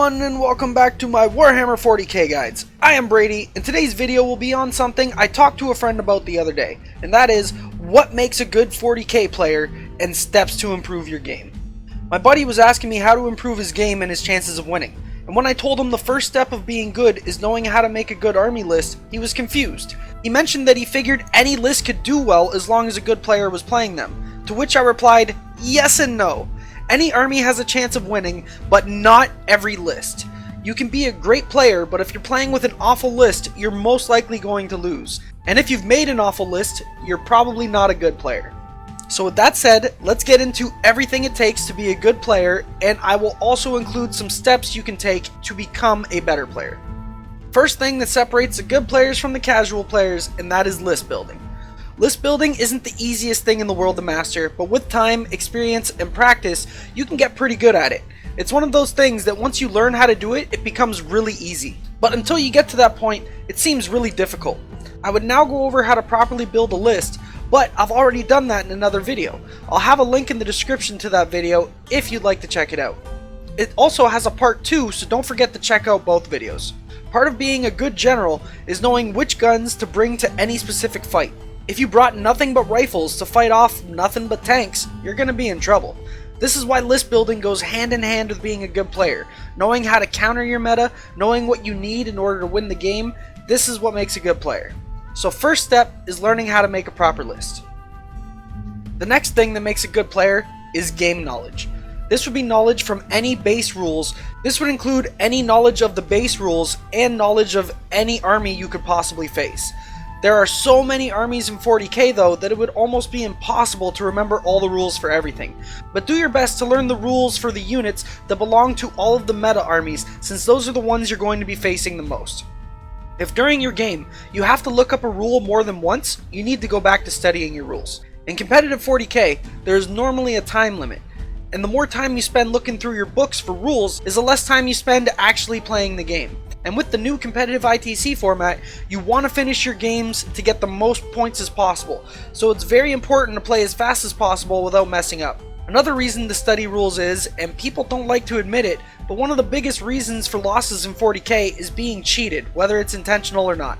everyone, and welcome back to my Warhammer 40k guides. I am Brady, and today's video will be on something I talked to a friend about the other day, and that is what makes a good 40k player and steps to improve your game. My buddy was asking me how to improve his game and his chances of winning, and when I told him the first step of being good is knowing how to make a good army list, he was confused. He mentioned that he figured any list could do well as long as a good player was playing them, to which I replied, yes and no. Any army has a chance of winning, but not every list. You can be a great player, but if you're playing with an awful list, you're most likely going to lose. And if you've made an awful list, you're probably not a good player. So with that said, let's get into everything it takes to be a good player, and I will also include some steps you can take to become a better player. First thing that separates the good players from the casual players, and that is list building. List building isn't the easiest thing in the world to master, but with time, experience, and practice, you can get pretty good at it. It's one of those things that once you learn how to do it, it becomes really easy. But until you get to that point, it seems really difficult. I would now go over how to properly build a list, but I've already done that in another video. I'll have a link in the description to that video if you'd like to check it out. It also has a part 2, so don't forget to check out both videos. Part of being a good general is knowing which guns to bring to any specific fight. If you brought nothing but rifles to fight off nothing but tanks, you're going to be in trouble. This is why list building goes hand in hand with being a good player. Knowing how to counter your meta, knowing what you need in order to win the game, this is what makes a good player. So first step is learning how to make a proper list. The next thing that makes a good player is game knowledge. This would be knowledge from any base rules. This would include any knowledge of the base rules and knowledge of any army you could possibly face. There are so many armies in 40k though that it would almost be impossible to remember all the rules for everything. But do your best to learn the rules for the units that belong to all of the meta armies, since those are the ones you're going to be facing the most. If during your game you have to look up a rule more than once, you need to go back to studying your rules. In competitive 40k, there is normally a time limit, and the more time you spend looking through your books for rules is the less time you spend actually playing the game. And with the new competitive ITC format, you want to finish your games to get the most points as possible, so it's very important to play as fast as possible without messing up. Another reason to study rules is, and people don't like to admit it, but one of the biggest reasons for losses in 40k is being cheated, whether it's intentional or not.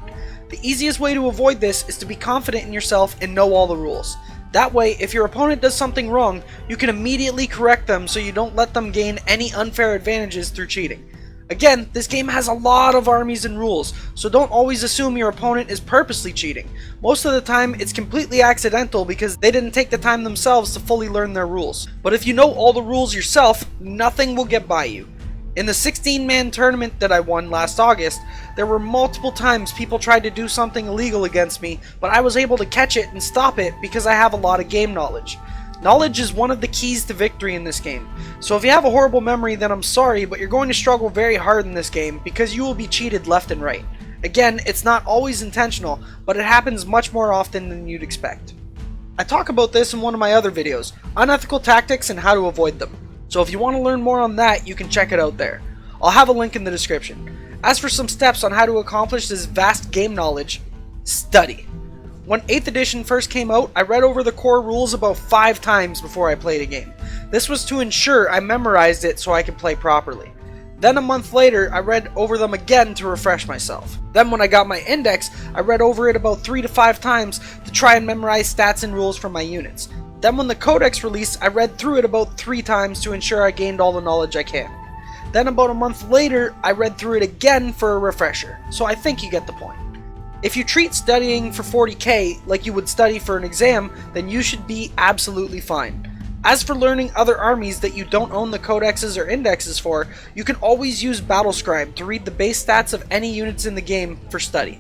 The easiest way to avoid this is to be confident in yourself and know all the rules. That way, if your opponent does something wrong, you can immediately correct them so you don't let them gain any unfair advantages through cheating. Again, this game has a lot of armies and rules, so don't always assume your opponent is purposely cheating. Most of the time, it's completely accidental because they didn't take the time themselves to fully learn their rules. But if you know all the rules yourself, nothing will get by you. In the 16-man tournament that I won last August, there were multiple times people tried to do something illegal against me, but I was able to catch it and stop it because I have a lot of game knowledge. Knowledge is one of the keys to victory in this game, so if you have a horrible memory then I'm sorry, but you're going to struggle very hard in this game because you will be cheated left and right. Again, it's not always intentional, but it happens much more often than you'd expect. I talk about this in one of my other videos, unethical tactics and how to avoid them, so if you want to learn more on that you can check it out there. I'll have a link in the description. As for some steps on how to accomplish this vast game knowledge, study. When 8th edition first came out, I read over the core rules about 5 times before I played a game. This was to ensure I memorized it so I could play properly. Then a month later, I read over them again to refresh myself. Then when I got my index, I read over it about 3 to 5 times to try and memorize stats and rules for my units. Then when the codex released, I read through it about 3 times to ensure I gained all the knowledge I can. Then about a month later, I read through it again for a refresher, so I think you get the point. If you treat studying for 40k like you would study for an exam, then you should be absolutely fine. As for learning other armies that you don't own the codexes or indexes for, you can always use Battlescribe to read the base stats of any units in the game for study.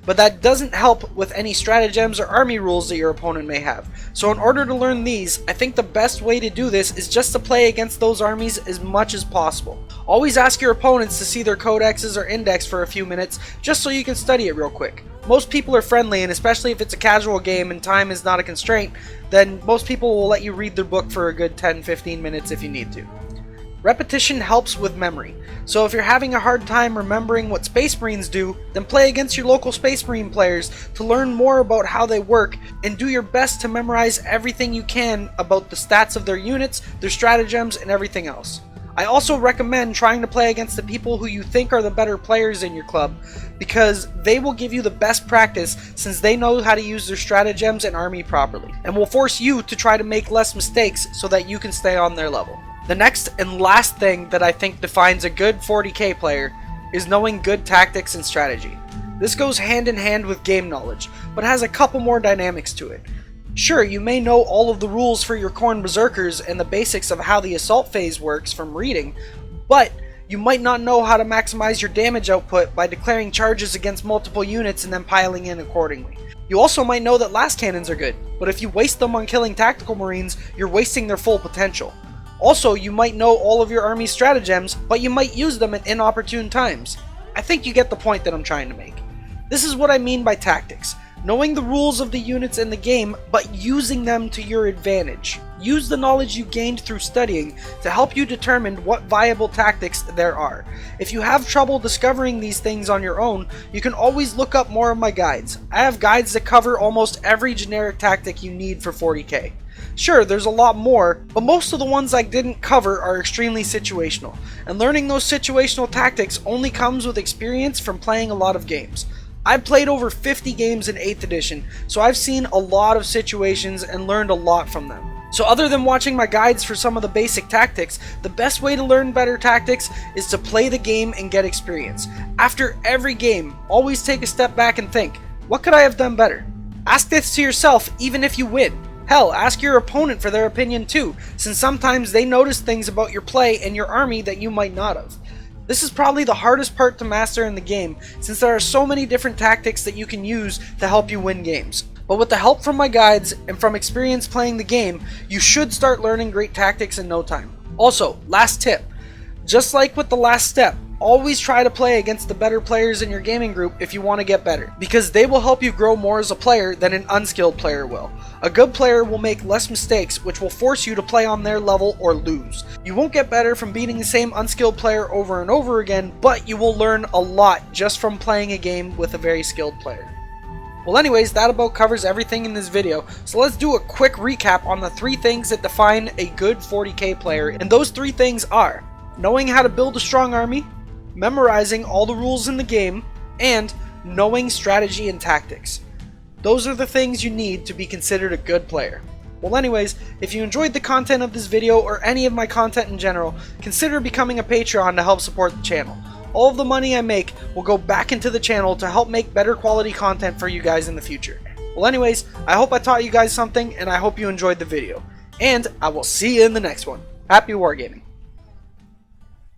But that doesn't help with any stratagems or army rules that your opponent may have. So in order to learn these, I think the best way to do this is just to play against those armies as much as possible. Always ask your opponents to see their codexes or index for a few minutes, just so you can study it real quick. Most people are friendly, and especially if it's a casual game and time is not a constraint, then most people will let you read their book for a good 10-15 minutes if you need to. Repetition helps with memory, so if you're having a hard time remembering what Space Marines do, then play against your local Space Marine players to learn more about how they work, and do your best to memorize everything you can about the stats of their units, their stratagems, and everything else. I also recommend trying to play against the people who you think are the better players in your club, because they will give you the best practice since they know how to use their stratagems and army properly, and will force you to try to make less mistakes so that you can stay on their level. The next and last thing that I think defines a good 40k player is knowing good tactics and strategy. This goes hand in hand with game knowledge, but has a couple more dynamics to it. Sure, you may know all of the rules for your Khorne Berserkers and the basics of how the assault phase works from reading, but you might not know how to maximize your damage output by declaring charges against multiple units and then piling in accordingly. You also might know that last cannons are good, but if you waste them on killing tactical marines, you're wasting their full potential. Also, you might know all of your army's stratagems, but you might use them at inopportune times. I think you get the point that I'm trying to make. This is what I mean by tactics. Knowing the rules of the units in the game, but using them to your advantage. Use the knowledge you gained through studying to help you determine what viable tactics there are. If you have trouble discovering these things on your own, you can always look up more of my guides. I have guides that cover almost every generic tactic you need for 40k. Sure, there's a lot more, but most of the ones I didn't cover are extremely situational, and learning those situational tactics only comes with experience from playing a lot of games. I've played over 50 games in 8th edition, so I've seen a lot of situations and learned a lot from them. So other than watching my guides for some of the basic tactics, the best way to learn better tactics is to play the game and get experience. After every game, always take a step back and think, what could I have done better? Ask this to yourself even if you win. Hell, ask your opponent for their opinion too, since sometimes they notice things about your play and your army that you might not have. This is probably the hardest part to master in the game, since there are so many different tactics that you can use to help you win games. But with the help from my guides and from experience playing the game, you should start learning great tactics in no time. Also, last tip, just like with the last step, always try to play against the better players in your gaming group if you want to get better, because they will help you grow more as a player than an unskilled player will. A good player will make less mistakes, which will force you to play on their level or lose. You won't get better from beating the same unskilled player over and over again, but you will learn a lot just from playing a game with a very skilled player. Well anyways, that about covers everything in this video, so let's do a quick recap on the 3 things that define a good 40k player, and those 3 things are knowing how to build a strong army, memorizing all the rules in the game, and knowing strategy and tactics. Those are the things you need to be considered a good player. Well anyways, if you enjoyed the content of this video or any of my content in general, consider becoming a Patreon to help support the channel. All of the money I make will go back into the channel to help make better quality content for you guys in the future. Well anyways, I hope I taught you guys something, and I hope you enjoyed the video. And I will see you in the next one. Happy wargaming!